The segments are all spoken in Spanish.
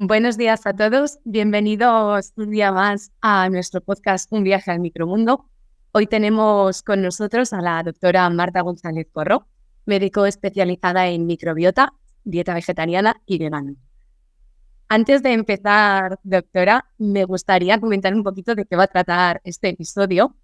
Buenos días a todos, bienvenidos un día más a nuestro podcast Un viaje al micromundo. Hoy tenemos con nosotros a la doctora Marta González Corro, médico especializada en microbiota, dieta vegetariana y vegana. Antes de empezar, doctora, me gustaría comentar un poquito de qué va a tratar este episodio,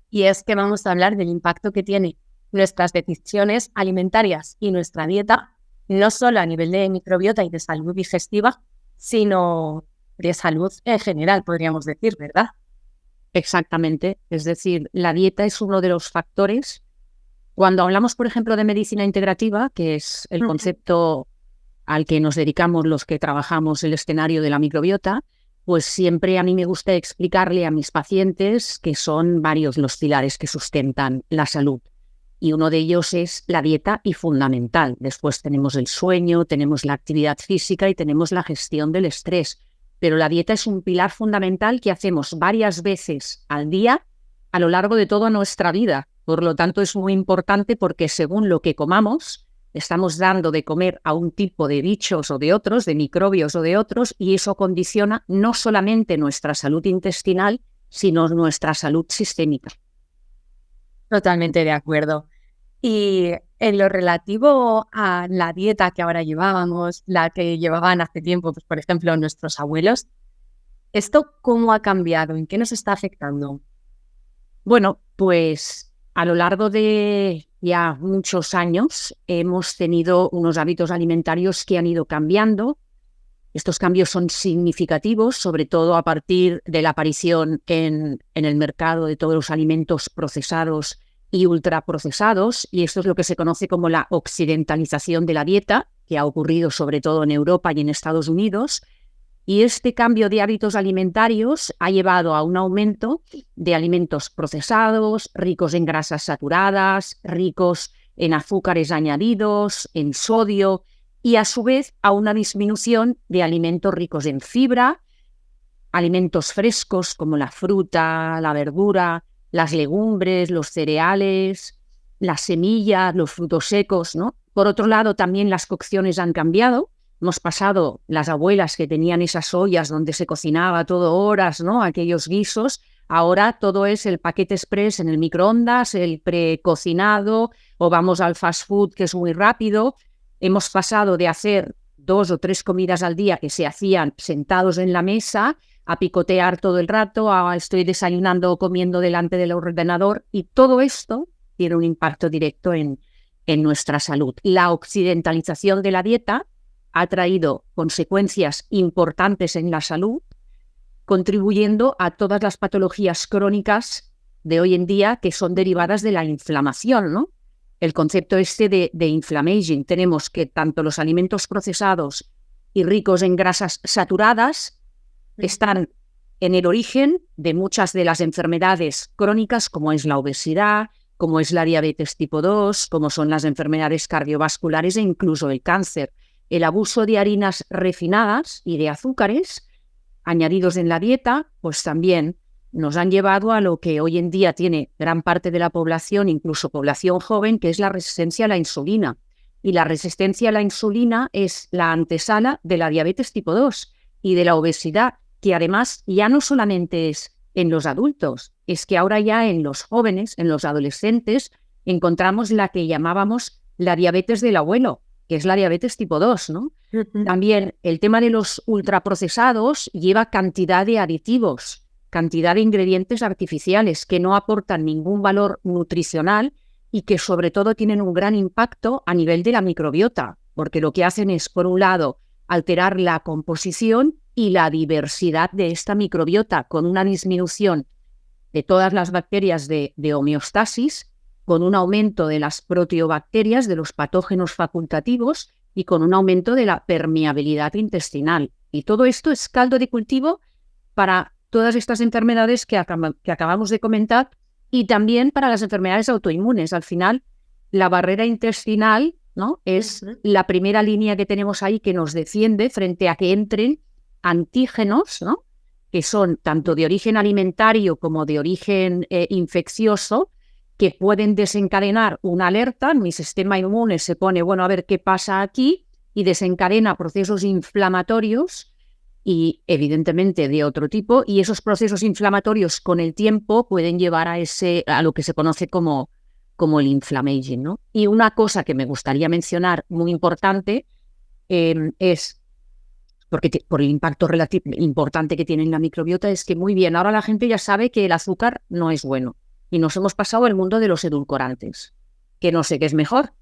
y es que vamos a hablar del impacto que tiene nuestras decisiones alimentarias y nuestra dieta, no solo a nivel de microbiota y de salud digestiva, sino de salud en general, podríamos decir, ¿verdad? Exactamente. Es decir, la dieta es uno de los factores. Cuando hablamos, por ejemplo, de medicina integrativa, que es el concepto al que nos dedicamos los que trabajamos el escenario de la microbiota, pues siempre a mí me gusta explicarle a mis pacientes que son varios los pilares que sustentan la salud. Y uno de ellos es la dieta y fundamental. Después tenemos el sueño, tenemos la actividad física y tenemos la gestión del estrés. Pero la dieta es un pilar fundamental que hacemos varias veces al día a lo largo de toda nuestra vida. Por lo tanto, es muy importante porque según lo que comamos, estamos dando de comer a un tipo de bichos o de otros, de microbios o de otros, y eso condiciona no solamente nuestra salud intestinal, sino nuestra salud sistémica. Totalmente de acuerdo. Y en lo relativo a la dieta que ahora llevábamos, la que llevaban hace tiempo, pues, por ejemplo, nuestros abuelos, ¿esto cómo ha cambiado? ¿En qué nos está afectando? Bueno, pues a lo largo de ya muchos años hemos tenido unos hábitos alimentarios que han ido cambiando. Estos cambios son significativos, sobre todo a partir de la aparición en el mercado de todos los alimentos procesados y ultraprocesados, y esto es lo que se conoce como la occidentalización de la dieta, que ha ocurrido sobre todo en Europa y en Estados Unidos. Y este cambio de hábitos alimentarios ha llevado a un aumento de alimentos procesados, ricos en grasas saturadas, ricos en azúcares añadidos, en sodio, y a su vez a una disminución de alimentos ricos en fibra, alimentos frescos como la fruta, la verdura, las legumbres, los cereales, las semillas, los frutos secos, ¿no? Por otro lado, también las cocciones han cambiado. Hemos pasado las abuelas que tenían esas ollas donde se cocinaba todo horas, ¿no? Aquellos guisos. Ahora todo es el paquete express en el microondas, el precocinado, o vamos al fast food que es muy rápido. Hemos pasado de hacer 2 o 3 comidas al día que se hacían sentados en la mesa a picotear todo el rato, a estoy desayunando o comiendo delante del ordenador, y todo esto tiene un impacto directo en nuestra salud. La occidentalización de la dieta ha traído consecuencias importantes en la salud, contribuyendo a todas las patologías crónicas de hoy en día que son derivadas de la inflamación, ¿no? El concepto de inflammation. Tenemos que tanto los alimentos procesados y ricos en grasas saturadas están en el origen de muchas de las enfermedades crónicas, como es la obesidad, como es la diabetes tipo 2, como son las enfermedades cardiovasculares e incluso el cáncer. El abuso de harinas refinadas y de azúcares añadidos en la dieta, pues también nos han llevado a lo que hoy en día tiene gran parte de la población, incluso población joven, que es la resistencia a la insulina. Y la resistencia a la insulina es la antesala de la diabetes tipo 2 y de la obesidad, que además ya no solamente es en los adultos, es que ahora ya en los jóvenes, en los adolescentes, encontramos la que llamábamos la diabetes del abuelo, que es la diabetes tipo 2, ¿no? También el tema de los ultraprocesados lleva cantidad de aditivos, cantidad de ingredientes artificiales que no aportan ningún valor nutricional y que sobre todo tienen un gran impacto a nivel de la microbiota, porque lo que hacen es, por un lado, alterar la composición y la diversidad de esta microbiota con una disminución de todas las bacterias de homeostasis, con un aumento de las proteobacterias, de los patógenos facultativos y con un aumento de la permeabilidad intestinal. Y todo esto es caldo de cultivo para todas estas enfermedades que acabamos de comentar y también para las enfermedades autoinmunes. Al final, la barrera intestinal, ¿no?, es la primera línea que tenemos ahí que nos defiende frente a que entren antígenos, ¿no?, que son tanto de origen alimentario como de origen infeccioso, que pueden desencadenar una alerta. Mi sistema inmune se pone, bueno, a ver qué pasa aquí, y desencadena procesos inflamatorios y evidentemente de otro tipo, y esos procesos inflamatorios con el tiempo pueden llevar a lo que se conoce como el inflammaging, ¿no? Y una cosa que me gustaría mencionar muy importante es, por el impacto importante que tiene en la microbiota, es que muy bien, ahora la gente ya sabe que el azúcar no es bueno y nos hemos pasado al mundo de los edulcorantes, que no sé qué es mejor,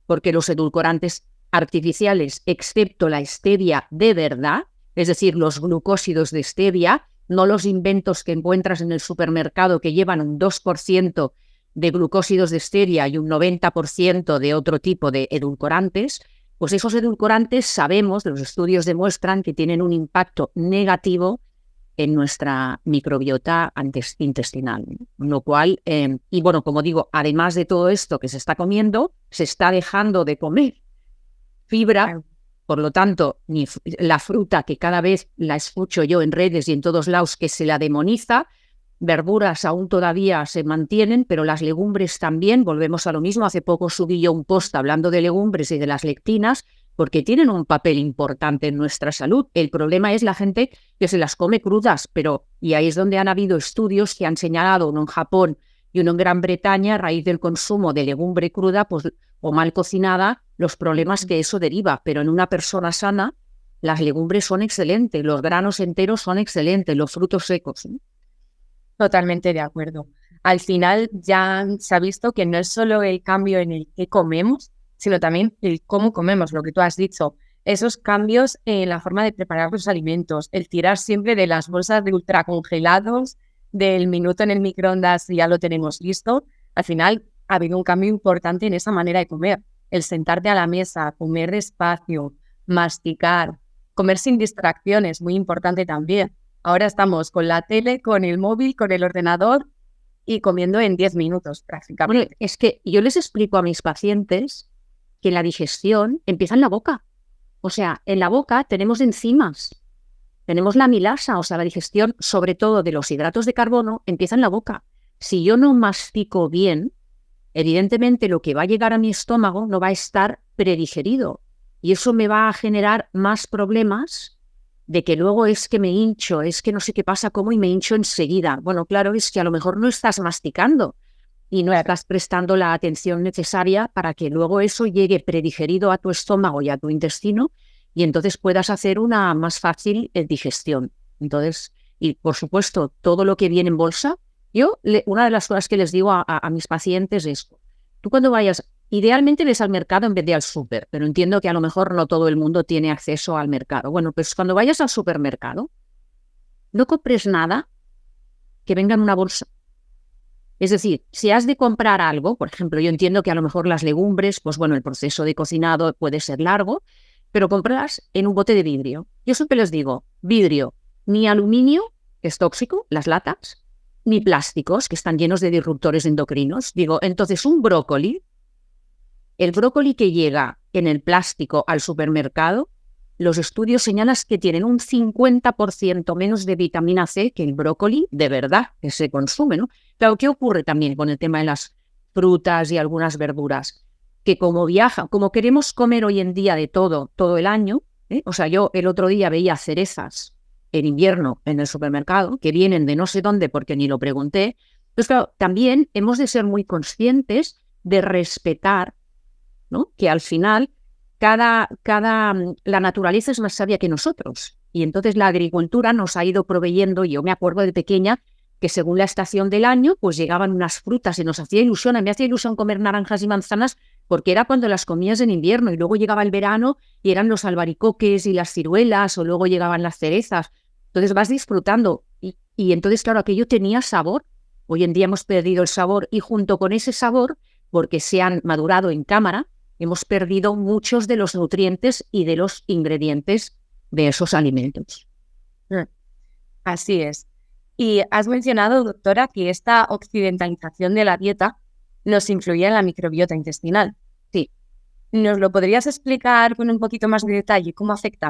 porque los edulcorantes artificiales, excepto la stevia de verdad, es decir, los glucósidos de stevia, no los inventos que encuentras en el supermercado que llevan un 2% de glucósidos de stevia y un 90% de otro tipo de edulcorantes, pues esos edulcorantes sabemos, los estudios demuestran que tienen un impacto negativo en nuestra microbiota intestinal. Lo cual, y bueno, como digo, además de todo esto que se está comiendo, se está dejando de comer fibra. Por lo tanto, la fruta, que cada vez la escucho yo en redes y en todos lados que se la demoniza, verduras aún todavía se mantienen, pero las legumbres también, volvemos a lo mismo. Hace poco subí yo un post hablando de legumbres y de las lectinas, porque tienen un papel importante en nuestra salud. El problema es la gente que se las come crudas, y ahí es donde han habido estudios que han señalado, uno en Japón y uno en Gran Bretaña, a raíz del consumo de legumbre cruda o mal cocinada, los problemas que eso deriva. Pero en una persona sana, las legumbres son excelentes, los granos enteros son excelentes, los frutos secos, ¿no? Totalmente de acuerdo. Al final ya se ha visto que no es solo el cambio en el que comemos, sino también el cómo comemos, lo que tú has dicho. Esos cambios en la forma de preparar los alimentos, el tirar siempre de las bolsas de ultracongelados, del minuto en el microondas y ya lo tenemos listo. Al final ha habido un cambio importante en esa manera de comer. El sentarte a la mesa, comer despacio, masticar, comer sin distracciones, muy importante también. Ahora estamos con la tele, con el móvil, con el ordenador y comiendo en 10 minutos prácticamente. Bueno, es que yo les explico a mis pacientes que la digestión empieza en la boca. O sea, en la boca tenemos enzimas, tenemos la amilasa, o sea, la digestión, sobre todo de los hidratos de carbono, empieza en la boca. Si yo no mastico bien, evidentemente lo que va a llegar a mi estómago no va a estar predigerido y eso me va a generar más problemas de que luego es que me hincho, es que no sé qué pasa, cómo y me hincho enseguida. Bueno, claro, es que a lo mejor no estás masticando y no estás prestando la atención necesaria para que luego eso llegue predigerido a tu estómago y a tu intestino y entonces puedas hacer una más fácil digestión. Entonces, y por supuesto, todo lo que viene en bolsa, una de las cosas que les digo a mis pacientes es, tú cuando vayas, idealmente ves al mercado en vez de al súper, pero entiendo que a lo mejor no todo el mundo tiene acceso al mercado. Bueno, pues cuando vayas al supermercado, no compres nada que venga en una bolsa. Es decir, si has de comprar algo, por ejemplo, yo entiendo que a lo mejor las legumbres, pues bueno, el proceso de cocinado puede ser largo, pero comprarlas en un bote de vidrio. Yo siempre les digo, vidrio, ni aluminio, que es tóxico, las latas, ni plásticos, que están llenos de disruptores endocrinos. Digo, entonces el brócoli que llega en el plástico al supermercado, los estudios señalan que tienen un 50% menos de vitamina C que el brócoli de verdad que se consume, ¿no? Claro, ¿qué ocurre también con el tema de las frutas y algunas verduras? Que como queremos comer hoy en día de todo el año, o sea, yo el otro día veía cerezas en invierno en el supermercado, que vienen de no sé dónde porque ni lo pregunté. Entonces, claro, también hemos de ser muy conscientes de respetar, ¿no? Que al final la naturaleza es más sabia que nosotros. Y entonces la agricultura nos ha ido proveyendo, yo me acuerdo de pequeña, que según la estación del año, pues llegaban unas frutas y nos hacía ilusión. A mí me hacía ilusión comer naranjas y manzanas porque era cuando las comías en invierno y luego llegaba el verano y eran los albaricoques y las ciruelas o luego llegaban las cerezas. Entonces vas disfrutando y entonces, claro, aquello tenía sabor. Hoy en día hemos perdido el sabor y junto con ese sabor, porque se han madurado en cámara, hemos perdido muchos de los nutrientes y de los ingredientes de esos alimentos. Así es. Y has mencionado, doctora, que esta occidentalización de la dieta nos influye en la microbiota intestinal. Sí. ¿Nos lo podrías explicar con un poquito más de detalle? ¿Cómo afecta?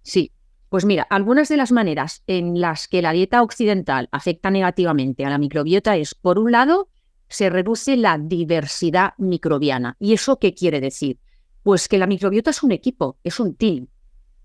Sí. Pues mira, algunas de las maneras en las que la dieta occidental afecta negativamente a la microbiota es, por un lado, se reduce la diversidad microbiana. ¿Y eso qué quiere decir? Pues que la microbiota es un equipo, es un team.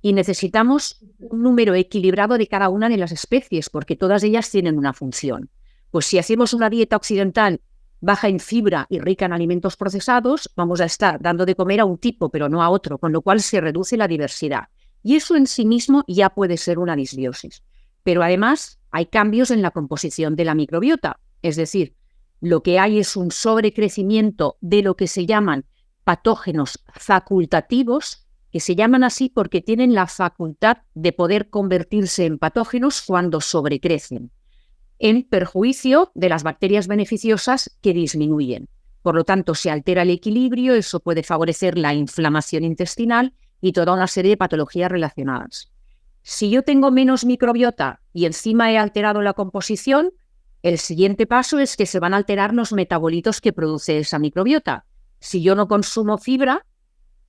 y necesitamos un número equilibrado de cada una de las especies porque todas ellas tienen una función. Pues si hacemos una dieta occidental baja en fibra y rica en alimentos procesados, vamos a estar dando de comer a un tipo pero no a otro, con lo cual se reduce la diversidad. Y eso en sí mismo ya puede ser una disbiosis. Pero además hay cambios en la composición de la microbiota, es decir, lo que hay es un sobrecrecimiento de lo que se llaman patógenos facultativos, que se llaman así porque tienen la facultad de poder convertirse en patógenos cuando sobrecrecen, en perjuicio de las bacterias beneficiosas que disminuyen. Por lo tanto, se altera el equilibrio, eso puede favorecer la inflamación intestinal y toda una serie de patologías relacionadas. Si yo tengo menos microbiota y encima he alterado la composición, el siguiente paso es que se van a alterar los metabolitos que produce esa microbiota. Si yo no consumo fibra,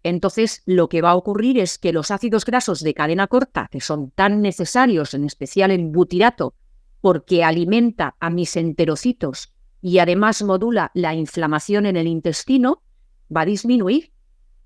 entonces lo que va a ocurrir es que los ácidos grasos de cadena corta, que son tan necesarios, en especial el butirato, porque alimenta a mis enterocitos y además modula la inflamación en el intestino, va a disminuir.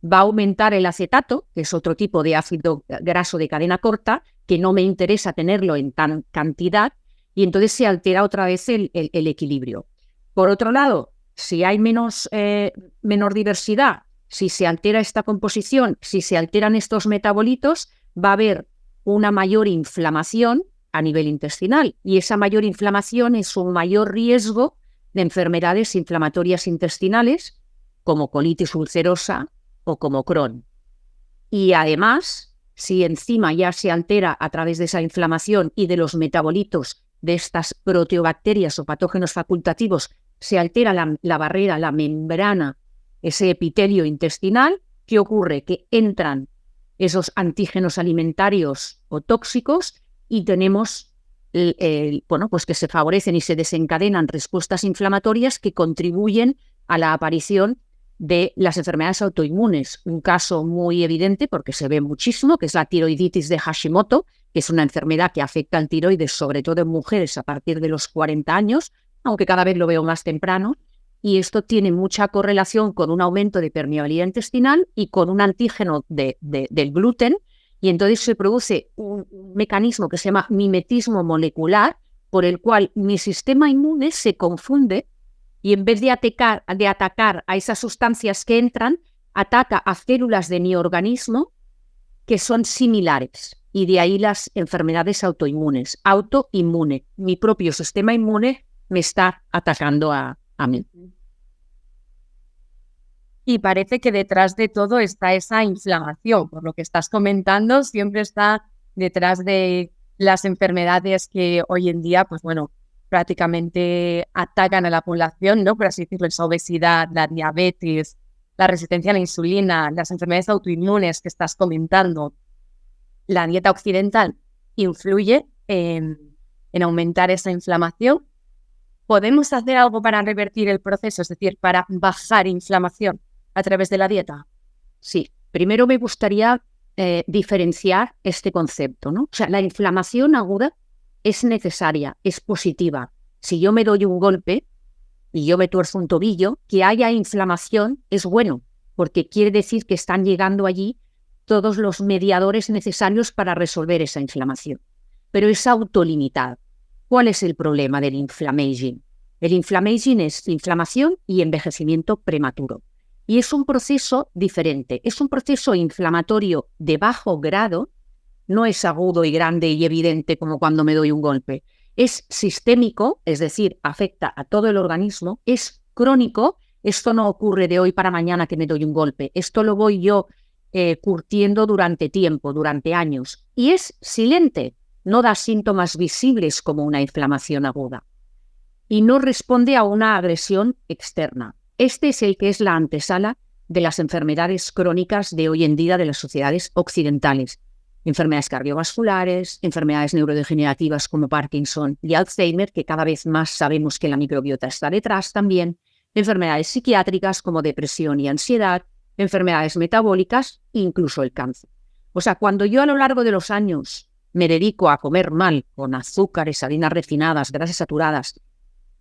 Va a aumentar el acetato, que es otro tipo de ácido graso de cadena corta, que no me interesa tenerlo en tan cantidad, y entonces se altera otra vez el equilibrio. Por otro lado, si hay menor diversidad, si se altera esta composición, si se alteran estos metabolitos, va a haber una mayor inflamación a nivel intestinal, y esa mayor inflamación es un mayor riesgo de enfermedades inflamatorias intestinales, como colitis ulcerosa o como Crohn. Y además, si encima ya se altera a través de esa inflamación y de los metabolitos de estas proteobacterias o patógenos facultativos, se altera la barrera, la membrana, ese epitelio intestinal, ¿qué ocurre? Que entran esos antígenos alimentarios o tóxicos y tenemos pues que se favorecen y se desencadenan respuestas inflamatorias que contribuyen a la aparición de las enfermedades autoinmunes. Un caso muy evidente, porque se ve muchísimo, que es la tiroiditis de Hashimoto, que es una enfermedad que afecta al tiroides, sobre todo en mujeres a partir de los 40 años, aunque cada vez lo veo más temprano, y esto tiene mucha correlación con un aumento de permeabilidad intestinal y con un antígeno del gluten, y entonces se produce un mecanismo que se llama mimetismo molecular, por el cual mi sistema inmune se confunde y en vez de atacar a esas sustancias que entran, ataca a células de mi organismo que son similares. Y de ahí las enfermedades autoinmunes. Autoinmune. Mi propio sistema inmune me está atacando a mí. Y parece que detrás de todo está esa inflamación. Por lo que estás comentando, siempre está detrás de las enfermedades que hoy en día, pues bueno, prácticamente atacan a la población, ¿no? Por así decirlo, esa obesidad, la diabetes, la resistencia a la insulina, las enfermedades autoinmunes que estás comentando. La dieta occidental influye en aumentar esa inflamación. ¿Podemos hacer algo para revertir el proceso, es decir, para bajar inflamación a través de la dieta? Sí, primero me gustaría diferenciar este concepto, ¿no? O sea, la inflamación aguda es necesaria, es positiva. Si yo me doy un golpe y yo me tuerzo un tobillo, que haya inflamación es bueno, porque quiere decir que están llegando allí todos los mediadores necesarios para resolver esa inflamación. Pero es autolimitado. ¿Cuál es el problema del inflammaging? El inflammaging es inflamación y envejecimiento prematuro. Y es un proceso diferente. Es un proceso inflamatorio de bajo grado. No es agudo y grande y evidente como cuando me doy un golpe. Es sistémico, es decir, afecta a todo el organismo. Es crónico. Esto no ocurre de hoy para mañana que me doy un golpe. Esto lo voy yo curtiendo durante tiempo, durante años. Y es silente. No da síntomas visibles como una inflamación aguda. Y no responde a una agresión externa. Este es el que es la antesala de las enfermedades crónicas de hoy en día de las sociedades occidentales. Enfermedades cardiovasculares, enfermedades neurodegenerativas como Parkinson y Alzheimer, que cada vez más sabemos que la microbiota está detrás también, enfermedades psiquiátricas como depresión y ansiedad, enfermedades metabólicas, incluso el cáncer. O sea, cuando yo a lo largo de los años me dedico a comer mal, con azúcares, harinas refinadas, grasas saturadas,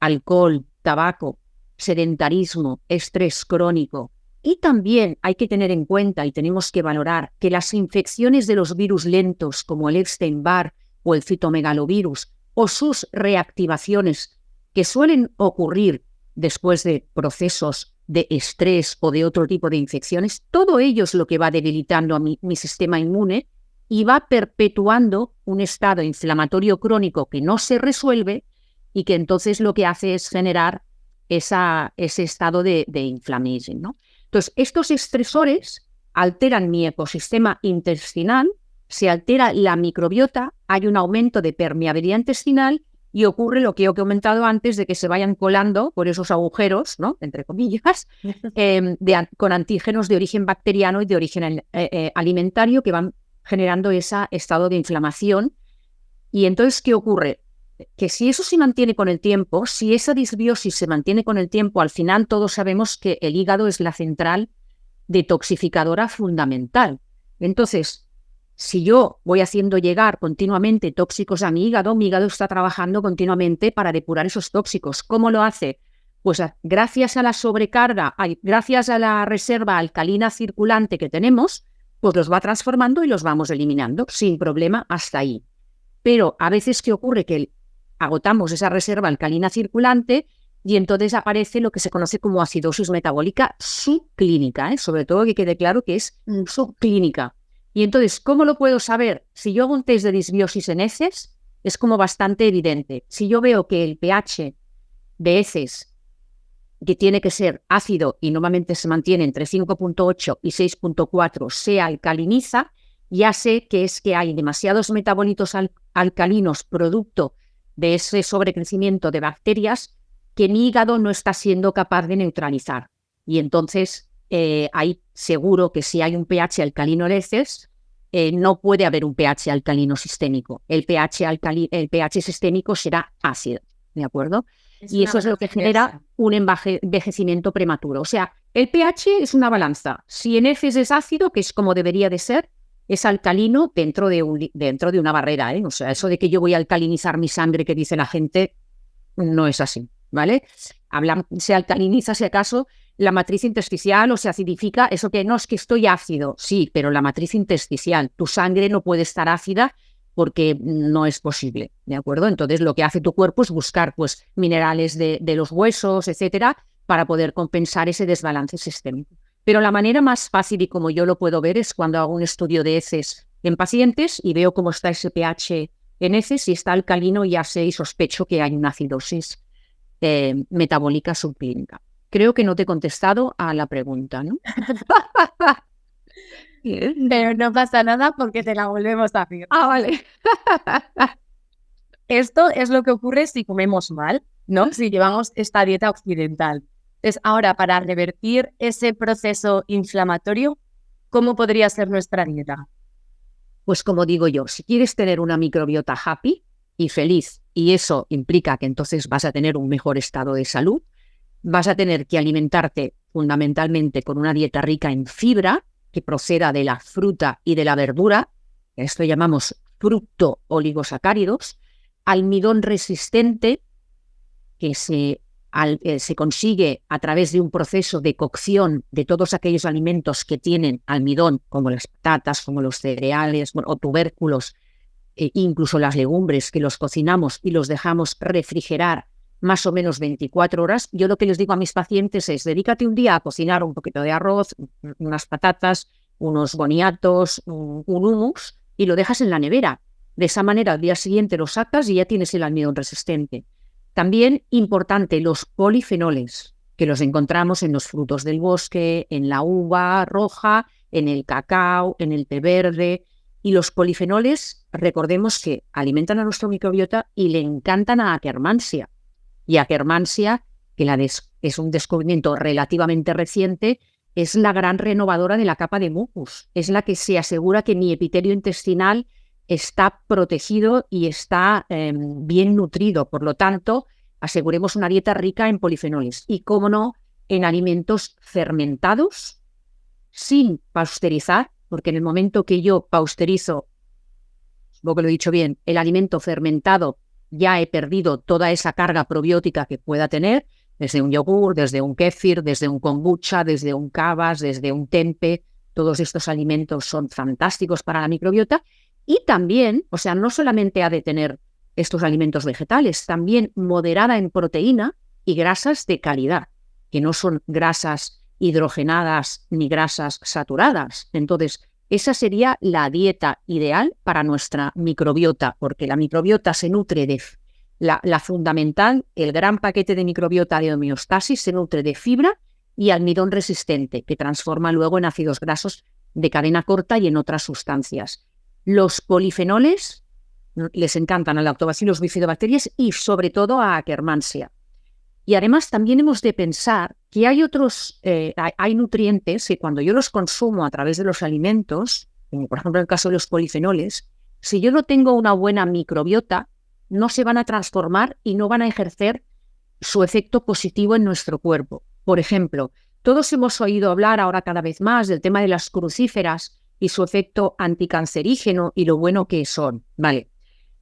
alcohol, tabaco, sedentarismo, estrés crónico, Y también hay que tener en cuenta y tenemos que valorar que las infecciones de los virus lentos como el Epstein-Barr o el citomegalovirus o sus reactivaciones que suelen ocurrir después de procesos de estrés o de otro tipo de infecciones, todo ello es lo que va debilitando a mi sistema inmune y va perpetuando un estado inflamatorio crónico que no se resuelve y que entonces lo que hace es generar ese estado de inflammation, ¿no? Entonces, estos estresores alteran mi ecosistema intestinal, se altera la microbiota, hay un aumento de permeabilidad intestinal y ocurre lo que he comentado antes de que se vayan colando por esos agujeros, ¿no?, entre comillas, con antígenos de origen bacteriano y de origen alimentario que van generando ese estado de inflamación. Y entonces, ¿qué ocurre? Que si eso se mantiene con el tiempo, si esa disbiosis se mantiene con el tiempo, al final todos sabemos que el hígado es la central detoxificadora fundamental. Entonces, si yo voy haciendo llegar continuamente tóxicos a mi hígado está trabajando continuamente para depurar esos tóxicos. ¿Cómo lo hace? Pues gracias a la sobrecarga, gracias a la reserva alcalina circulante que tenemos, pues los va transformando y los vamos eliminando sin problema hasta ahí. Pero a veces, ¿qué ocurre? Que agotamos esa reserva alcalina circulante y entonces aparece lo que se conoce como acidosis metabólica subclínica, sobre todo que quede claro que es subclínica. Y entonces, ¿cómo lo puedo saber? Si yo hago un test de disbiosis en heces, es como bastante evidente. Si yo veo que el pH de heces, que tiene que ser ácido y normalmente se mantiene entre 5.8 y 6.4, se alcaliniza, ya sé que es que hay demasiados metabolitos alcalinos producto de ese sobrecrecimiento de bacterias que mi hígado no está siendo capaz de neutralizar. Y entonces, ahí seguro que si hay un pH alcalino en heces, no puede haber un pH alcalino sistémico. El pH sistémico será ácido, ¿de acuerdo? Y eso es lo que genera un envejecimiento prematuro. O sea, el pH es una balanza. Si en heces es ácido, que es como debería de ser, es alcalino dentro de una barrera, ¿eh? O sea, eso de que yo voy a alcalinizar mi sangre que dice la gente, no es así, ¿vale? Se alcaliniza, si acaso, la matriz intersticial o se acidifica, eso que no es que estoy ácido, sí, pero la matriz intersticial, tu sangre no puede estar ácida porque no es posible, ¿de acuerdo? Entonces lo que hace tu cuerpo es buscar pues minerales de los huesos, etcétera, para poder compensar ese desbalance sistémico. Pero la manera más fácil y como yo lo puedo ver es cuando hago un estudio de heces en pacientes y veo cómo está ese pH en heces. Si está alcalino, ya sé y sospecho que hay una acidosis metabólica subclínica. Creo que no te he contestado a la pregunta, ¿no? Pero no pasa nada porque te la volvemos a hacer. Vale. Esto es lo que ocurre si comemos mal, ¿no? Si llevamos esta dieta occidental. Entonces, ahora, para revertir ese proceso inflamatorio, ¿cómo podría ser nuestra dieta? Pues como digo yo, si quieres tener una microbiota happy y feliz, y eso implica que entonces vas a tener un mejor estado de salud, vas a tener que alimentarte fundamentalmente con una dieta rica en fibra, que proceda de la fruta y de la verdura, esto llamamos fructooligosacáridos, almidón resistente, que se consigue a través de un proceso de cocción de todos aquellos alimentos que tienen almidón, como las patatas, como los cereales, o tubérculos, incluso las legumbres, que los cocinamos y los dejamos refrigerar más o menos 24 horas. Yo lo que les digo a mis pacientes es: dedícate un día a cocinar un poquito de arroz, unas patatas, unos boniatos, un hummus, y lo dejas en la nevera. De esa manera, al día siguiente lo sacas y ya tienes el almidón resistente. También importante, los polifenoles, que los encontramos en los frutos del bosque, en la uva roja, en el cacao, en el té verde. Y los polifenoles, recordemos que alimentan a nuestra microbiota y le encantan a Akkermansia. Y Akkermansia, que es un descubrimiento relativamente reciente, es la gran renovadora de la capa de mucus. Es la que se asegura que mi epitelio intestinal está protegido y está bien nutrido. Por lo tanto, aseguremos una dieta rica en polifenoles y, cómo no, en alimentos fermentados, sin pasteurizar, porque en el momento que yo pasteurizo, supongo que lo he dicho bien, el alimento fermentado, ya he perdido toda esa carga probiótica que pueda tener. desde un yogur, desde un kéfir, desde un kombucha, desde un kvass, desde un tempe. Todos estos alimentos son fantásticos para la microbiota y también, o sea, no solamente ha de tener estos alimentos vegetales, también moderada en proteína y grasas de calidad, que no son grasas hidrogenadas ni grasas saturadas. Entonces, esa sería la dieta ideal para nuestra microbiota, porque la microbiota se nutre de la fundamental, el gran paquete de microbiota de homeostasis se nutre de fibra y almidón resistente, que transforma luego en ácidos grasos de cadena corta y en otras sustancias. Los polifenoles les encantan a Lactobacillus bifidobacterias y sobre todo a Akkermansia. Y además también hemos de pensar que hay hay nutrientes que cuando yo los consumo a través de los alimentos, como por ejemplo en el caso de los polifenoles, si yo no tengo una buena microbiota, no se van a transformar y no van a ejercer su efecto positivo en nuestro cuerpo. Por ejemplo, todos hemos oído hablar ahora cada vez más del tema de las crucíferas y su efecto anticancerígeno y lo bueno que son, ¿vale?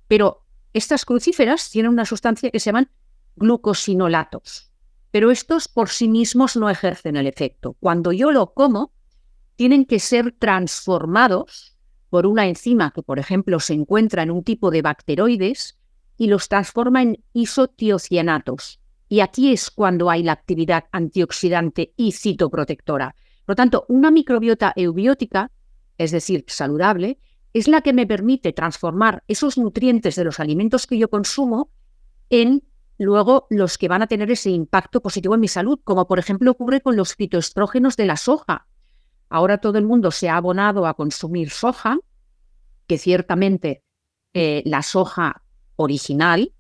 Pero estas crucíferas tienen una sustancia que se llaman glucosinolatos, pero estos por sí mismos no ejercen el efecto. Cuando yo lo como, tienen que ser transformados por una enzima que, por ejemplo, se encuentra en un tipo de bacteroides y los transforma en isotiocianatos. Y aquí es cuando hay la actividad antioxidante y citoprotectora. Por lo tanto, una microbiota eubiótica, es decir, saludable, es la que me permite transformar esos nutrientes de los alimentos que yo consumo en luego los que van a tener ese impacto positivo en mi salud, como por ejemplo ocurre con los fitoestrógenos de la soja. Ahora todo el mundo se ha abonado a consumir soja, que ciertamente la soja original,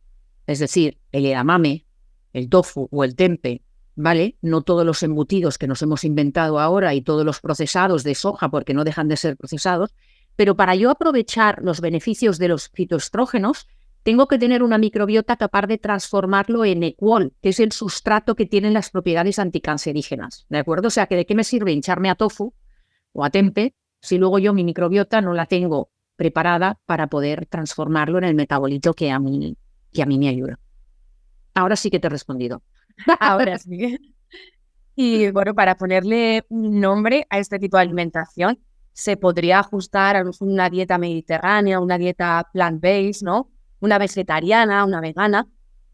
es decir, el edamame, el tofu o el tempe, ¿vale? No todos los embutidos que nos hemos inventado ahora y todos los procesados de soja, porque no dejan de ser procesados, pero para yo aprovechar los beneficios de los fitoestrógenos, tengo que tener una microbiota capaz de transformarlo en equol, que es el sustrato que tienen las propiedades anticancerígenas, ¿de acuerdo? O sea, que ¿de qué me sirve hincharme a tofu o a tempe si luego yo mi microbiota no la tengo preparada para poder transformarlo en el metabolito que a mí me ayuda? Ahora sí que te he respondido. Ahora sí. Y bueno, para ponerle un nombre a este tipo de alimentación, se podría ajustar a lo mejor una dieta mediterránea, una dieta plant-based, ¿no? Una vegetariana, una vegana.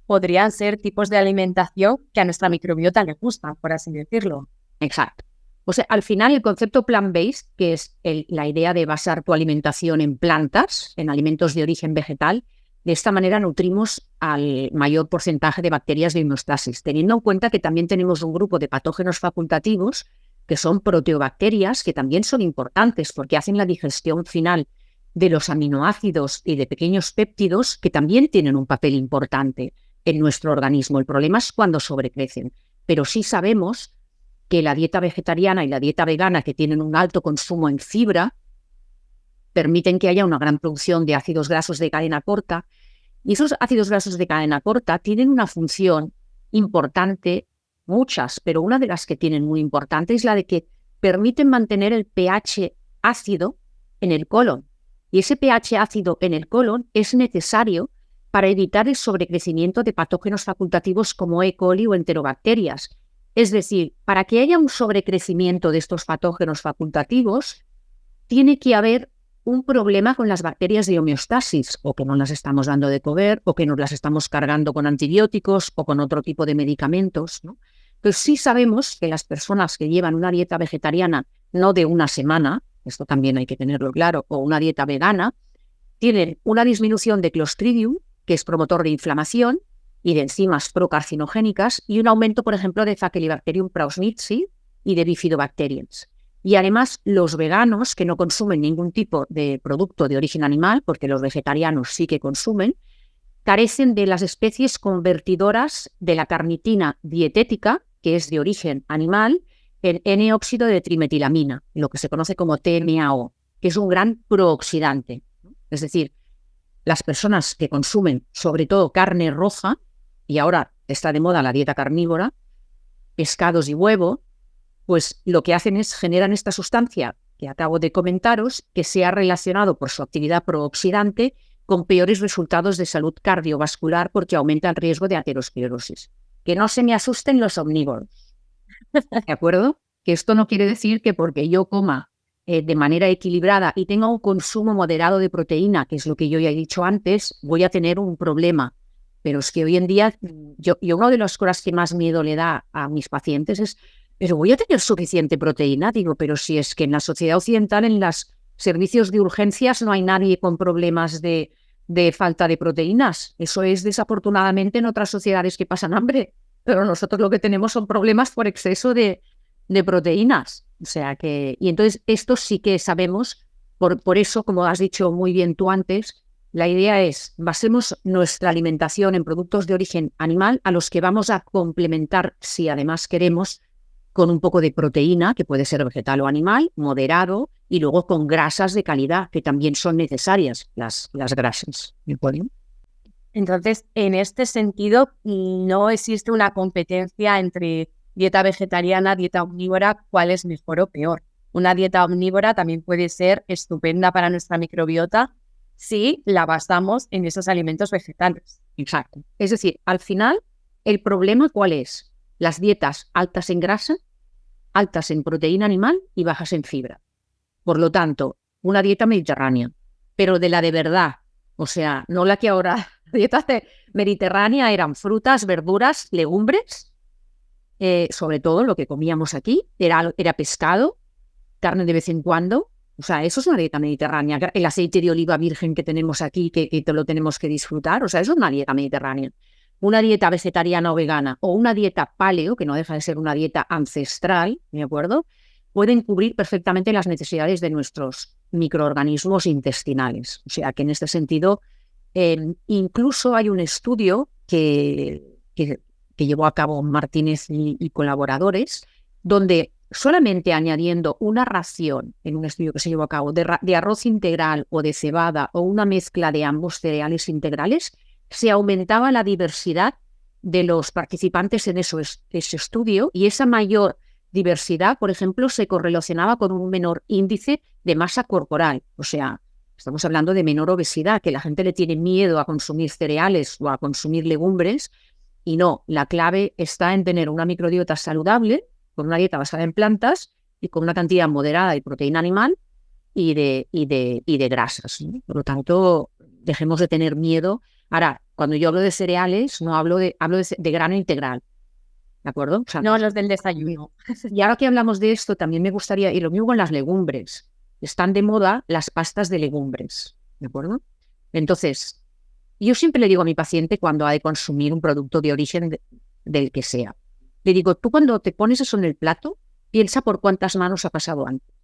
Podrían ser tipos de alimentación que a nuestra microbiota le gustan, por así decirlo. Exacto. O sea, al final el concepto plant-based, que es la idea de basar tu alimentación en plantas, en alimentos de origen vegetal, de esta manera nutrimos al mayor porcentaje de bacterias de homeostasis, teniendo en cuenta que también tenemos un grupo de patógenos facultativos que son proteobacterias, que también son importantes porque hacen la digestión final de los aminoácidos y de pequeños péptidos que también tienen un papel importante en nuestro organismo. El problema es cuando sobrecrecen, pero sí sabemos que la dieta vegetariana y la dieta vegana, que tienen un alto consumo en fibra, permiten que haya una gran producción de ácidos grasos de cadena corta, y esos ácidos grasos de cadena corta tienen una función importante, muchas, pero una de las que tienen muy importante es la de que permiten mantener el pH ácido en el colon. Y ese pH ácido en el colon es necesario para evitar el sobrecrecimiento de patógenos facultativos como E. coli o enterobacterias. Es decir, para que haya un sobrecrecimiento de estos patógenos facultativos, tiene que haber un problema con las bacterias de homeostasis, o que no las estamos dando de comer, o que nos las estamos cargando con antibióticos o con otro tipo de medicamentos, ¿no? Entonces sí sabemos que las personas que llevan una dieta vegetariana no de una semana, esto también hay que tenerlo claro, o una dieta vegana, tienen una disminución de Clostridium, que es promotor de inflamación, y de enzimas procarcinogénicas, y un aumento, por ejemplo, de Faecalibacterium prausnitzii y de Bifidobacterians. Y además, los veganos que no consumen ningún tipo de producto de origen animal, porque los vegetarianos sí que consumen, carecen de las especies convertidoras de la carnitina dietética, que es de origen animal, en N-óxido de trimetilamina, lo que se conoce como TMAO, que es un gran prooxidante. Es decir, las personas que consumen sobre todo carne roja, y ahora está de moda la dieta carnívora, pescados y huevo, pues lo que hacen es generan esta sustancia que acabo de comentaros, que se ha relacionado por su actividad prooxidante con peores resultados de salud cardiovascular porque aumenta el riesgo de aterosclerosis. que no se me asusten los omnívoros, ¿de acuerdo? Que esto no quiere decir que porque yo coma de manera equilibrada y tenga un consumo moderado de proteína, que es lo que yo ya he dicho antes, voy a tener un problema. Pero es que hoy en día, yo una de las cosas que más miedo le da a mis pacientes es, ¿pero voy a tener suficiente proteína? Digo, pero si es que en la sociedad occidental, en los servicios de urgencias, no hay nadie con problemas de falta de proteínas. Eso es desafortunadamente en otras sociedades que pasan hambre, pero nosotros lo que tenemos son problemas por exceso de proteínas. O sea que, y entonces esto sí que sabemos, por eso, como has dicho muy bien tú antes, la idea es, basemos nuestra alimentación en productos de origen animal a los que vamos a complementar, si además queremos, con un poco de proteína, que puede ser vegetal o animal, moderado, y luego con grasas de calidad, que también son necesarias las grasas. ¿Me acuerdo? Entonces, en este sentido, no existe una competencia entre dieta vegetariana, dieta omnívora, cuál es mejor o peor. Una dieta omnívora también puede ser estupenda para nuestra microbiota si la basamos en esos alimentos vegetales. Exacto. Es decir, al final, ¿el problema cuál es? Las dietas altas en grasa, altas en proteína animal y bajas en fibra. Por lo tanto, una dieta mediterránea, pero de la de verdad. O sea, no la que ahora, la dieta mediterránea eran frutas, verduras, legumbres, sobre todo lo que comíamos aquí, era pescado, carne de vez en cuando. O sea, eso es una dieta mediterránea. El aceite de oliva virgen que tenemos aquí, que lo tenemos que disfrutar, o sea, eso es una dieta mediterránea. Una dieta vegetariana o vegana o una dieta paleo, que no deja de ser una dieta ancestral, ¿de acuerdo?, pueden cubrir perfectamente las necesidades de nuestros microorganismos intestinales. O sea, que en este sentido, incluso hay un estudio que llevó a cabo Martínez y colaboradores, donde solamente añadiendo una ración, en un estudio que se llevó a cabo, de arroz integral o de cebada o una mezcla de ambos cereales integrales, se aumentaba la diversidad de los participantes en ese estudio, y esa mayor diversidad, por ejemplo, se correlacionaba con un menor índice de masa corporal. O sea, estamos hablando de menor obesidad, que la gente le tiene miedo a consumir cereales o a consumir legumbres, y no, la clave está en tener una microbiota saludable, con una dieta basada en plantas y con una cantidad moderada de proteína animal y de grasas, ¿no? Por lo tanto, dejemos de tener miedo. Ahora, cuando yo hablo de cereales, no hablo de grano integral, ¿de acuerdo? O sea, no los del desayuno. Y ahora que hablamos de esto, también me gustaría, y lo mismo con las legumbres, están de moda las pastas de legumbres, ¿de acuerdo? Entonces, yo siempre le digo a mi paciente cuando ha de consumir un producto de origen del que sea, le digo, tú cuando te pones eso en el plato, piensa por cuántas manos ha pasado antes.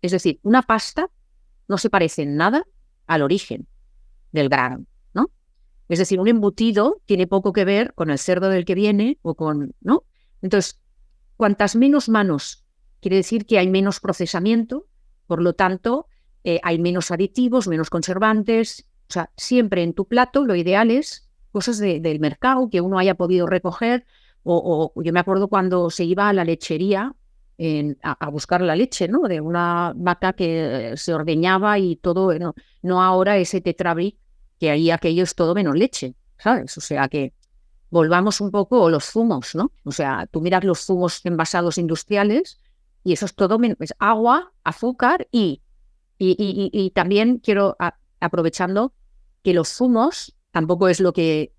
Es decir, una pasta no se parece en nada al origen del grano, ¿no? Es decir, un embutido tiene poco que ver con el cerdo del que viene o con, ¿no? Entonces, cuantas menos manos, quiere decir que hay menos procesamiento, por lo tanto, hay menos aditivos, menos conservantes. O sea, siempre en tu plato lo ideal es cosas del mercado que uno haya podido recoger, o yo me acuerdo cuando se iba a la lechería a buscar la leche, ¿no?, de una vaca que se ordeñaba y todo, no ahora ese Tetrabric, que ahí aquello es todo menos leche, ¿sabes? O sea que volvamos un poco a los zumos, ¿no? O sea, tú miras los zumos envasados industriales y eso es todo es agua, azúcar y también quiero, aprovechando, que los zumos tampoco es lo que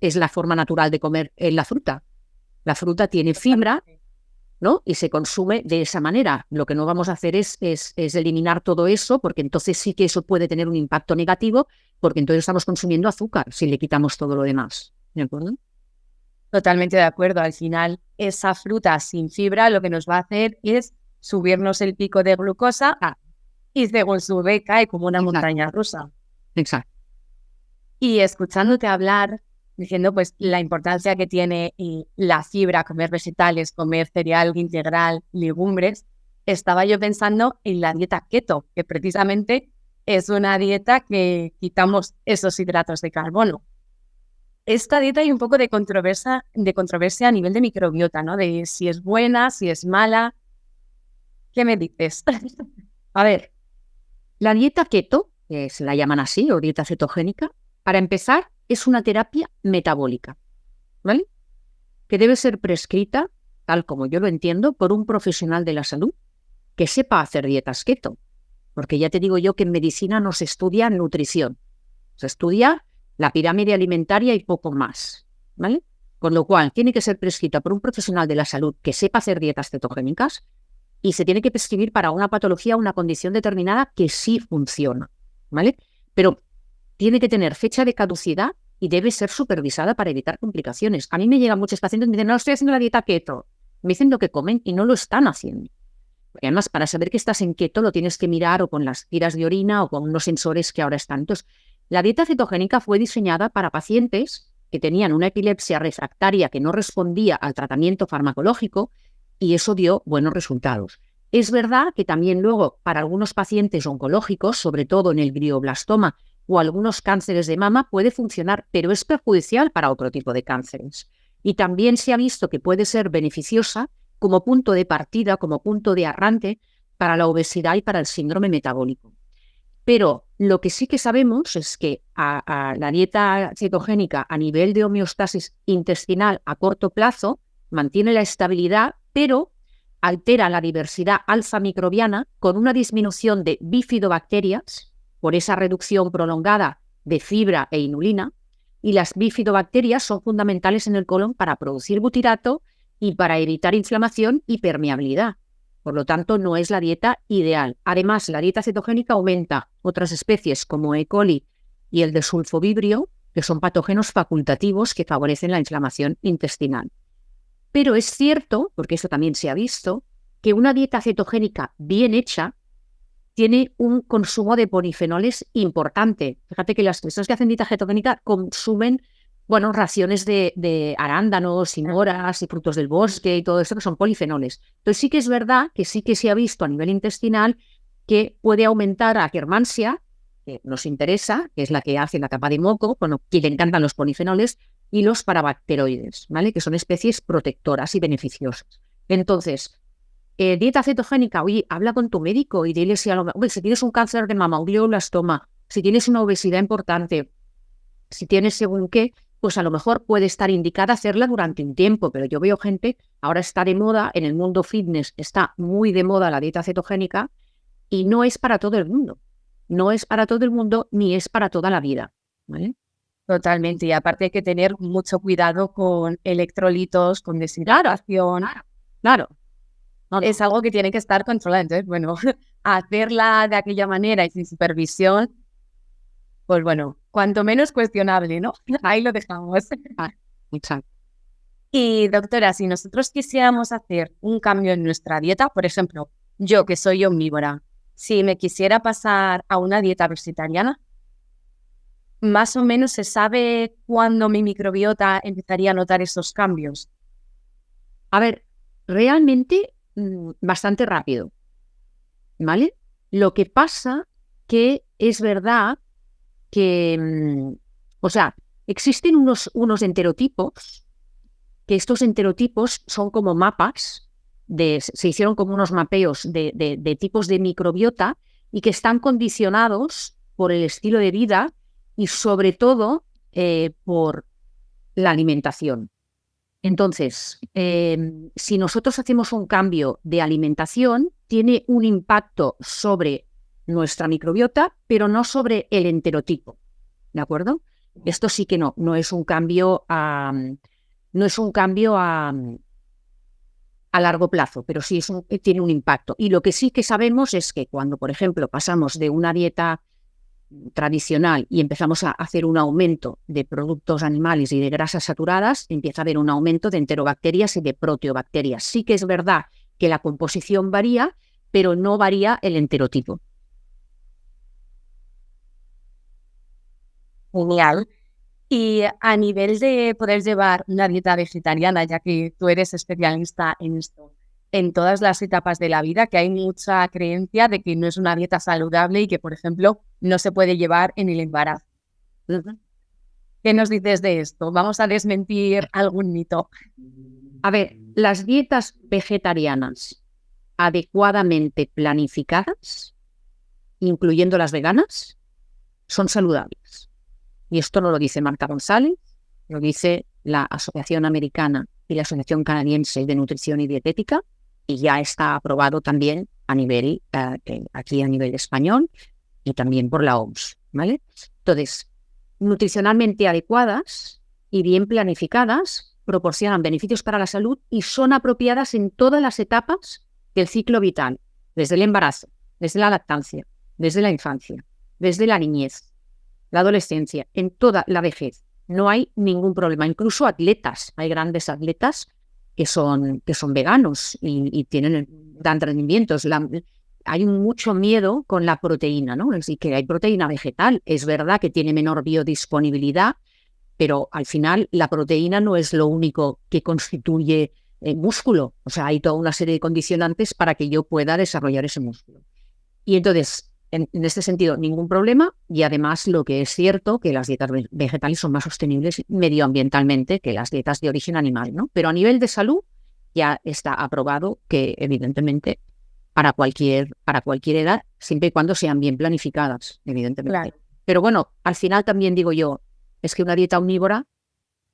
es la forma natural de comer la fruta. La fruta tiene fibra, ¿no?, y se consume de esa manera. Lo que no vamos a hacer es eliminar todo eso, porque entonces sí que eso puede tener un impacto negativo, porque entonces estamos consumiendo azúcar si le quitamos todo lo demás. ¿De acuerdo? Totalmente de acuerdo. Al final, esa fruta sin fibra lo que nos va a hacer es subirnos el pico de glucosa y según sube cae como una montaña rusa. Exacto. Y escuchándote hablar, diciendo pues la importancia que tiene la fibra, comer vegetales, comer cereal integral, legumbres, estaba yo pensando en la dieta keto, que precisamente es una dieta que quitamos esos hidratos de carbono. Esta dieta hay un poco de controversia a nivel de microbiota, ¿no? De si es buena, si es mala. ¿Qué me dices? A ver, la dieta keto, que se la llaman así, o dieta cetogénica, para empezar, es una terapia metabólica, ¿vale? que debe ser prescrita, tal como yo lo entiendo, por un profesional de la salud que sepa hacer dietas keto. Porque ya te digo yo que en medicina no se estudia nutrición, se estudia la pirámide alimentaria y poco más, ¿vale? Con lo cual, tiene que ser prescrita por un profesional de la salud que sepa hacer dietas cetogénicas y se tiene que prescribir para una patología o una condición determinada que sí funciona, ¿vale? Pero tiene que tener fecha de caducidad y debe ser supervisada para evitar complicaciones. A mí me llegan muchos pacientes y me dicen, no, estoy haciendo la dieta keto. Me dicen lo que comen y no lo están haciendo. Porque además, para saber que estás en keto, lo tienes que mirar o con las tiras de orina o con unos sensores que ahora están. Entonces, la dieta cetogénica fue diseñada para pacientes que tenían una epilepsia refractaria que no respondía al tratamiento farmacológico y eso dio buenos resultados. Es verdad que también luego para algunos pacientes oncológicos, sobre todo en el glioblastoma o algunos cánceres de mama, puede funcionar, pero es perjudicial para otro tipo de cánceres. Y también se ha visto que puede ser beneficiosa como punto de partida, como punto de arranque para la obesidad y para el síndrome metabólico. Pero lo que sí que sabemos es que a la dieta cetogénica a nivel de homeostasis intestinal a corto plazo mantiene la estabilidad, pero altera la diversidad alfa microbiana con una disminución de bifidobacterias por esa reducción prolongada de fibra e inulina, y las bifidobacterias son fundamentales en el colon para producir butirato y para evitar inflamación y permeabilidad. Por lo tanto, no es la dieta ideal. Además, la dieta cetogénica aumenta otras especies como E. coli y el desulfovibrio, que son patógenos facultativos que favorecen la inflamación intestinal. Pero es cierto, porque eso también se ha visto, que una dieta cetogénica bien hecha tiene un consumo de polifenoles importante. Fíjate que las personas que hacen dieta cetogénica consumen raciones de arándanos y moras y frutos del bosque y todo eso que son polifenoles. Entonces sí que es verdad que sí que se ha visto a nivel intestinal que puede aumentar a Akkermansia, que nos interesa, que es la que hace la capa de moco, que le encantan los polifenoles, y los parabacteroides, ¿vale? Que son especies protectoras y beneficiosas. Entonces, dieta cetogénica, oye, habla con tu médico y dile si tienes un cáncer de mama, un glioblastoma, si tienes una obesidad importante, si tienes según qué, pues a lo mejor puede estar indicada hacerla durante un tiempo, pero yo veo gente, ahora está de moda, en el mundo fitness está muy de moda la dieta cetogénica y no es para todo el mundo. No es para todo el mundo ni es para toda la vida, ¿vale? Totalmente, y aparte hay que tener mucho cuidado con electrolitos, con deshidratación. Claro. No. Es algo que tiene que estar controlado. Entonces, bueno, hacerla de aquella manera y sin supervisión, pues bueno, cuanto menos cuestionable, ¿no? Ahí lo dejamos. Exacto. Y doctora, si nosotros quisiéramos hacer un cambio en nuestra dieta, por ejemplo, yo que soy omnívora, si me quisiera pasar a una dieta vegetariana, más o menos se sabe cuándo mi microbiota empezaría a notar esos cambios. A ver, realmente bastante rápido, ¿vale? Lo que pasa que es verdad que, existen unos enterotipos, que estos enterotipos son como mapas, se hicieron como unos mapeos de tipos de microbiota y que están condicionados por el estilo de vida y sobre todo por la alimentación. Entonces, si nosotros hacemos un cambio de alimentación, tiene un impacto sobre nuestra microbiota, pero no sobre el enterotipo, ¿de acuerdo? Esto sí que no es un cambio a largo plazo, pero sí tiene un impacto. Y lo que sí que sabemos es que cuando, por ejemplo, pasamos de una dieta tradicional y empezamos a hacer un aumento de productos animales y de grasas saturadas, empieza a haber un aumento de enterobacterias y de proteobacterias. Sí que es verdad que la composición varía, pero no varía el enterotipo. Genial. Y a nivel de poder llevar una dieta vegetariana, ya que tú eres especialista en esto, en todas las etapas de la vida, que hay mucha creencia de que no es una dieta saludable y que, por ejemplo, no se puede llevar en el embarazo. ¿Qué nos dices de esto? Vamos a desmentir algún mito. A ver, las dietas vegetarianas adecuadamente planificadas, incluyendo las veganas, son saludables. Y esto no lo dice Marta González, lo dice la Asociación Americana y la Asociación Canadiense de Nutrición y Dietética, y ya está aprobado también a nivel, aquí a nivel español y también por la OMS, ¿vale? Entonces, nutricionalmente adecuadas y bien planificadas, proporcionan beneficios para la salud y son apropiadas en todas las etapas del ciclo vital, desde el embarazo, desde la lactancia, desde la infancia, desde la niñez, la adolescencia, en toda la vejez. No hay ningún problema. Incluso atletas, hay grandes atletas que son veganos y dan rendimientos. Hay mucho miedo con la proteína, ¿no? Es decir, que hay proteína vegetal. Es verdad que tiene menor biodisponibilidad, pero al final la proteína no es lo único que constituye músculo. O sea, hay toda una serie de condicionantes para que yo pueda desarrollar ese músculo. Y entonces, en este sentido, ningún problema. Y además, lo que es cierto, que las dietas vegetales son más sostenibles medioambientalmente que las dietas de origen animal, ¿no? Pero a nivel de salud ya está aprobado que, evidentemente, para cualquier edad, siempre y cuando sean bien planificadas, evidentemente. Claro. Pero bueno, al final también digo yo, es que una dieta omnívora,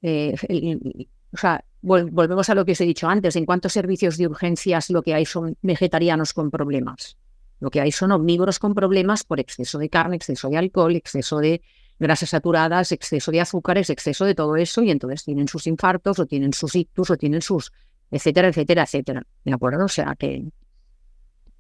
o sea, volvemos a lo que os he dicho antes, en cuántos servicios de urgencias lo que hay son vegetarianos con problemas. Lo que hay son omnívoros con problemas por exceso de carne, exceso de alcohol, exceso de grasas saturadas, exceso de azúcares, exceso de todo eso, y entonces tienen sus infartos, o tienen sus ictus, o tienen sus etcétera, etcétera, etcétera. ¿De acuerdo? O sea que...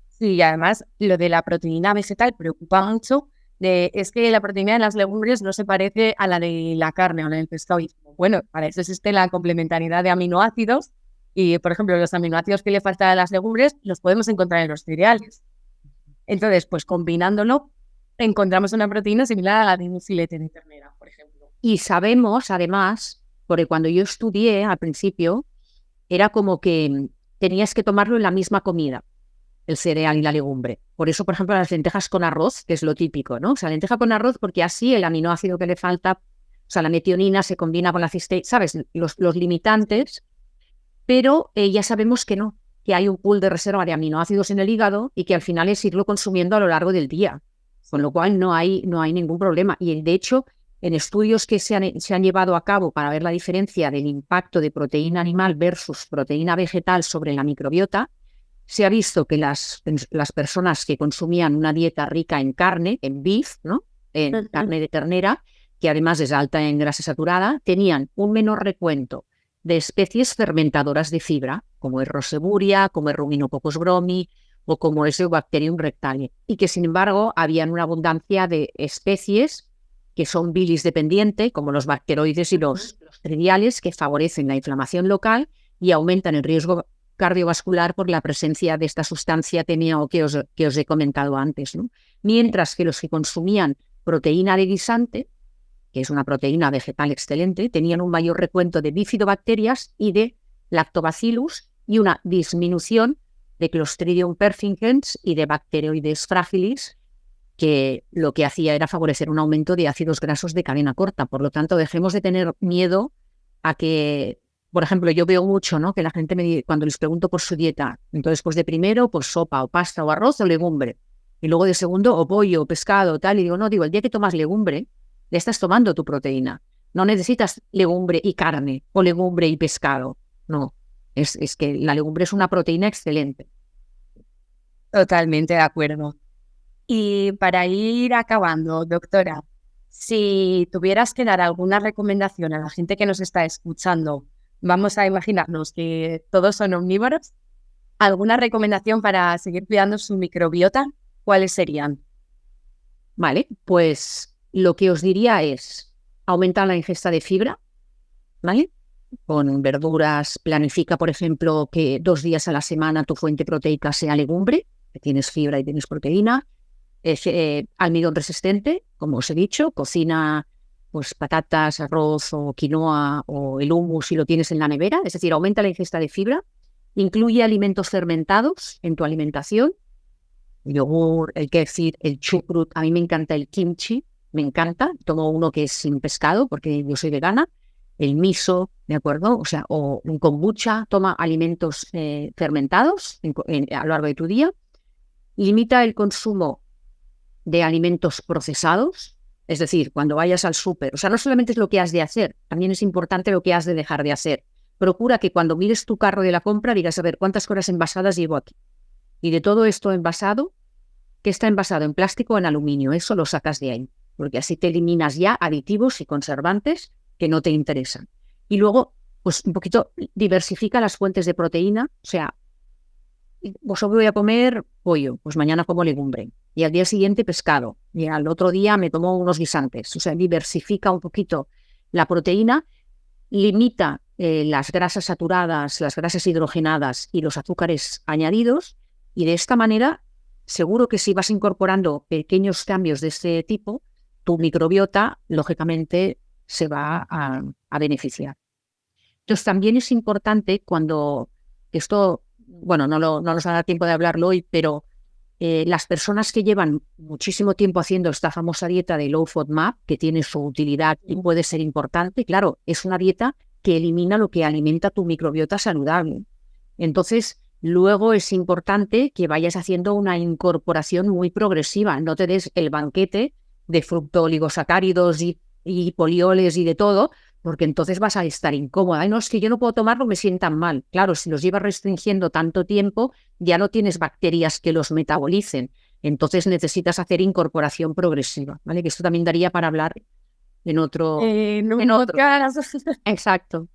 Sí, y además lo de la proteína vegetal preocupa mucho. Es que la proteína de las legumbres no se parece a la de la carne o la del pescado. Y bueno, para eso existe la complementariedad de aminoácidos. Y, por ejemplo, los aminoácidos que le faltan a las legumbres los podemos encontrar en los cereales. Entonces, pues combinándolo, encontramos una proteína similar a la de un filete de ternera, por ejemplo. Y sabemos, además, porque cuando yo estudié al principio, era como que tenías que tomarlo en la misma comida, el cereal y la legumbre. Por eso, por ejemplo, las lentejas con arroz, que es lo típico, ¿no? O sea, lenteja con arroz, porque así el aminoácido que le falta, o sea, la metionina se combina con la cisteína, ¿sabes? Los limitantes, pero ya sabemos que no, que hay un pool de reserva de aminoácidos en el hígado y que al final es irlo consumiendo a lo largo del día, con lo cual no hay ningún problema. Y de hecho, en estudios que se han llevado a cabo para ver la diferencia del impacto de proteína animal versus proteína vegetal sobre la microbiota, se ha visto que las personas que consumían una dieta rica en carne, en beef, ¿no? En carne de ternera, que además es alta en grasa saturada, tenían un menor recuento de especies fermentadoras de fibra, como es Roseburia, como es Ruminococcus bromi o como es Eubacterium rectale, y que sin embargo habían una abundancia de especies que son bilis dependiente, como los bacteroides y los tridiales, que favorecen la inflamación local y aumentan el riesgo cardiovascular por la presencia de esta sustancia TMAO que os he comentado antes, ¿no? Mientras que los que consumían proteína de guisante, que es una proteína vegetal excelente, tenían un mayor recuento de bifidobacterias y de lactobacillus y una disminución de Clostridium perfringens y de Bacteroides fragilis, que lo que hacía era favorecer un aumento de ácidos grasos de cadena corta. Por lo tanto, dejemos de tener miedo a que, por ejemplo, yo veo mucho, ¿no?, que la gente cuando les pregunto por su dieta, entonces pues de primero, pues sopa o pasta o arroz o legumbre, y luego de segundo o pollo o pescado o tal, y digo, el día que tomas legumbre, le estás tomando tu proteína. No necesitas legumbre y carne o legumbre y pescado. No, es que la legumbre es una proteína excelente. Totalmente de acuerdo. Y para ir acabando, doctora, si tuvieras que dar alguna recomendación a la gente que nos está escuchando, vamos a imaginarnos que todos son omnívoros, ¿alguna recomendación para seguir cuidando su microbiota? ¿Cuáles serían? Vale, pues lo que os diría es aumentar la ingesta de fibra, ¿vale? Con verduras, planifica, por ejemplo, que 2 días a la semana tu fuente proteica sea legumbre, que tienes fibra y tienes proteína. Almidón resistente, como os he dicho, cocina pues patatas, arroz o quinoa o el hummus si lo tienes en la nevera, es decir, aumenta la ingesta de fibra, incluye alimentos fermentados en tu alimentación, el yogur, el kéfir, el chucrut, a mí me encanta el kimchi, me encanta, tomo uno que es sin pescado porque yo soy vegana, el miso, ¿de acuerdo? O sea, o un kombucha, toma alimentos fermentados a lo largo de tu día, limita el consumo de alimentos procesados, es decir, cuando vayas al súper, o sea, no solamente es lo que has de hacer, también es importante lo que has de dejar de hacer, procura que cuando mires tu carro de la compra digas, a ver, ¿cuántas cosas envasadas llevo aquí? Y de todo esto envasado, ¿qué está envasado? ¿En plástico o en aluminio? Eso lo sacas de ahí, porque así te eliminas ya aditivos y conservantes que no te interesan. Y luego, pues un poquito diversifica las fuentes de proteína, o sea, pues hoy voy a comer pollo, pues mañana como legumbre, y al día siguiente pescado, y al otro día me tomo unos guisantes. O sea, diversifica un poquito la proteína, limita las grasas saturadas, las grasas hidrogenadas y los azúcares añadidos, y de esta manera, seguro que si vas incorporando pequeños cambios de este tipo, tu microbiota, lógicamente, se va a beneficiar. Entonces, también es importante cuando esto, bueno, no nos va a dar tiempo de hablarlo hoy, pero las personas que llevan muchísimo tiempo haciendo esta famosa dieta de Low FODMAP, que tiene su utilidad y puede ser importante, claro, es una dieta que elimina lo que alimenta tu microbiota saludable. Entonces, luego es importante que vayas haciendo una incorporación muy progresiva, no te des el banquete de fructooligosacáridos y polioles y de todo, porque entonces vas a estar incómoda. Ay, no, es que yo no puedo tomarlo, me sientan mal. Claro, si los llevas restringiendo tanto tiempo, ya no tienes bacterias que los metabolicen. Entonces necesitas hacer incorporación progresiva, ¿vale? Que esto también daría para hablar en otro... en otro. Exacto.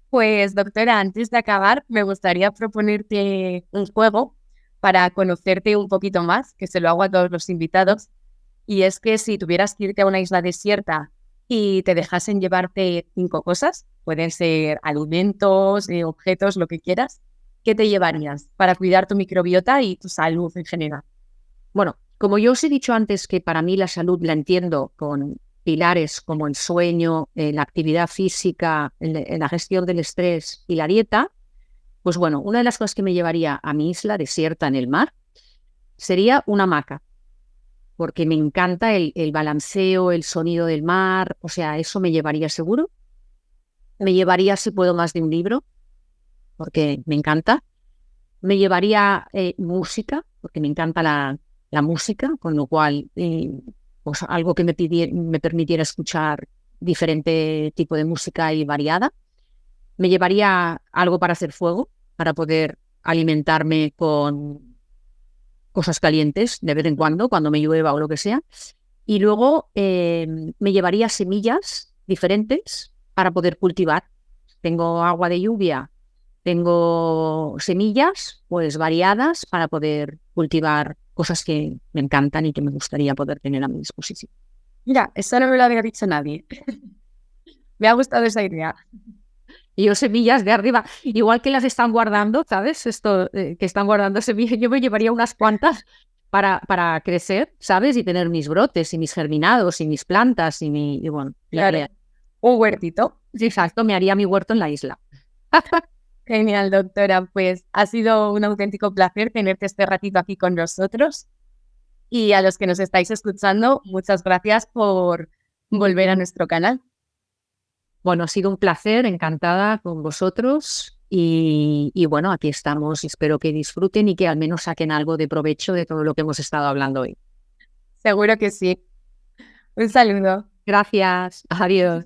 Pues, doctora, antes de acabar, me gustaría proponerte un juego para conocerte un poquito más, que se lo hago a todos los invitados. Y es que si tuvieras que irte a una isla desierta y te dejasen llevarte 5 cosas, pueden ser alimentos, objetos, lo que quieras, ¿qué te llevarías para cuidar tu microbiota y tu salud en general? Bueno, como yo os he dicho antes que para mí la salud la entiendo con pilares como el sueño, la actividad física, la gestión del estrés y la dieta, pues bueno, una de las cosas que me llevaría a mi isla desierta en el mar sería una hamaca, porque me encanta el balanceo, el sonido del mar, o sea, eso me llevaría seguro. Me llevaría, si puedo, más de un libro, porque me encanta. Me llevaría música, porque me encanta la música, con lo cual, pues algo que me permitiera escuchar diferente tipo de música y variada. Me llevaría algo para hacer fuego, para poder alimentarme con cosas calientes de vez en cuando me llueva o lo que sea. Y luego me llevaría semillas diferentes para poder cultivar. Tengo agua de lluvia, tengo semillas pues variadas para poder cultivar cosas que me encantan y que me gustaría poder tener a mi disposición. Mira, eso no me lo había dicho nadie. Me ha gustado esa idea. Y yo semillas de arriba, igual que las están guardando, ¿sabes? Esto que están guardando semillas, yo me llevaría unas cuantas para crecer, ¿sabes? Y tener mis brotes y mis germinados y mis plantas y bueno. Claro, un huertito. Sí, exacto, me haría mi huerto en la isla. Genial, doctora. Pues ha sido un auténtico placer tenerte este ratito aquí con nosotros. Y a los que nos estáis escuchando, muchas gracias por volver a nuestro canal. Bueno, ha sido un placer, encantada con vosotros y bueno, aquí estamos. Espero que disfruten y que al menos saquen algo de provecho de todo lo que hemos estado hablando hoy. Seguro que sí. Un saludo. Gracias. Adiós.